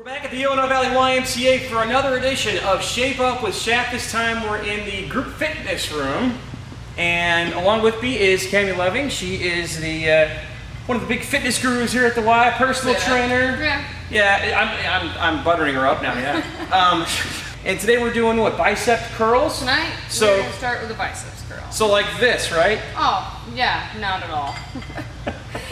Back at the Illinois Valley YMCA for another edition of Shape Up with Shap. This time we're in the group fitness room, and along with me is Cami Loving. She is the one of the big fitness gurus here at the Y, personal trainer. I'm buttering her up now. Yeah. And today we're doing what, bicep curls? Tonight we're going to start with the biceps curl. So like this, right? Oh yeah, not at all.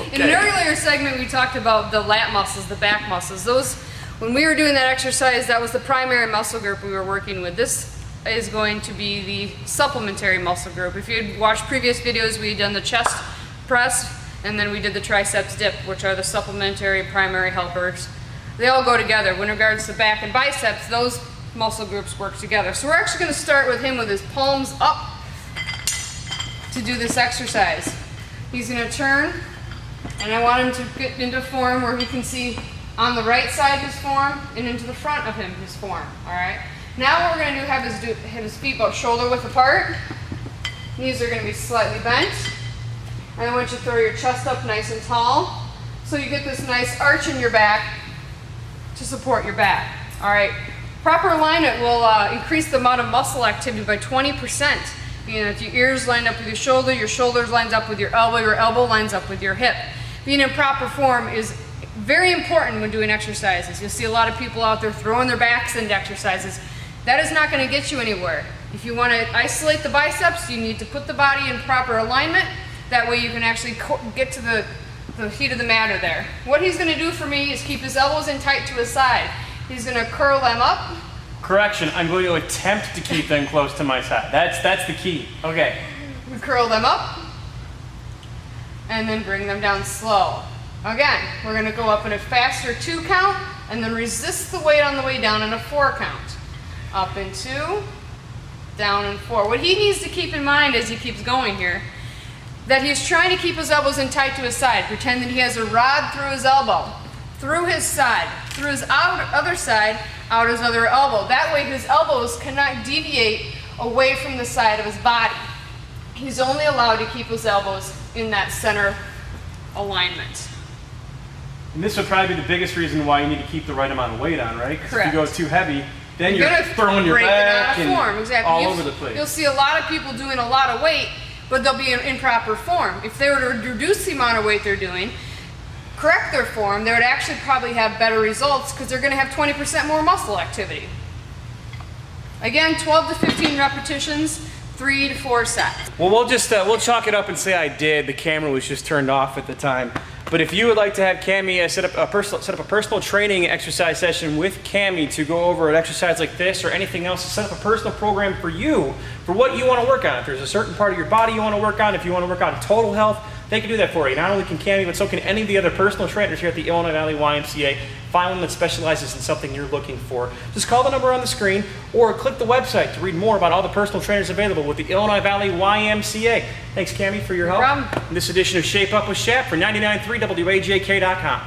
Okay. In an earlier segment we talked about the lat muscles, the back muscles. Those, when we were doing that exercise, that was the primary muscle group we were working with. This is going to be the supplementary muscle group. If you'd watched previous videos, we had done the chest press, and then we did the triceps dip, which are the supplementary primary helpers. They all go together. When regards to back and biceps, those muscle groups work together. So we're actually going to start with him with his palms up to do this exercise. He's going to turn, and I want him to get into form where he can see on the right side his form and into the front of him his form. All right. Now what we're going to do, have his feet about shoulder width apart. Knees are going to be slightly bent. And I want you to throw your chest up nice and tall, so you get this nice arch in your back to support your back. All right. Proper alignment will increase the amount of muscle activity by 20%. You know, if your ears line up with your shoulders lines up with your elbow lines up with your hip. Being in proper form is very important when doing exercises. You'll see a lot of people out there throwing their backs into exercises. That is not going to get you anywhere. If you want to isolate the biceps, you need to put the body in proper alignment. That way you can actually get to the heat of the matter there. What he's going to do for me is keep his elbows in tight to his side. He's going to curl them up. Correction, I'm going to attempt to keep them close to my side. That's the key. Okay. We curl them up and then bring them down slow. Again, we're going to go up in a faster 2 count and then resist the weight on the way down in a 4 count. Up in 2, down in 4. What he needs to keep in mind as he keeps going here, that he's trying to keep his elbows in tight to his side. Pretend that he has a rod through his elbow, through his side, through his other side, out his other elbow. That way his elbows cannot deviate away from the side of his body. He's only allowed to keep his elbows in that center alignment. And this would probably be the biggest reason why you need to keep the right amount of weight on, right? Because if you go too heavy, then you're throwing your back and all over the place. You'll see a lot of people doing a lot of weight, but they'll be in improper form. If they were to reduce the amount of weight they're doing, correct their form, they would actually probably have better results because they're going to have 20% more muscle activity. Again, 12 to 15 repetitions, 3 to 4 sets. Well, we'll chalk it up and say I did. The camera was just turned off at the time. But if you would like to have Cami set up a personal training exercise session with Cami to go over an exercise like this or anything else, to set up a personal program for you, for what you want to work on. If there's a certain part of your body you want to work on, if you want to work on total health, they can do that for you. Not only can Cami, but so can any of the other personal trainers here at the Illinois Valley YMCA. Find one that specializes in something you're looking for. Just call the number on the screen or click the website to read more about all the personal trainers available with the Illinois Valley YMCA. Thanks, Cami, for your help. No problem. In this edition of Shape Up with Shap for 99.3 WAJK.com.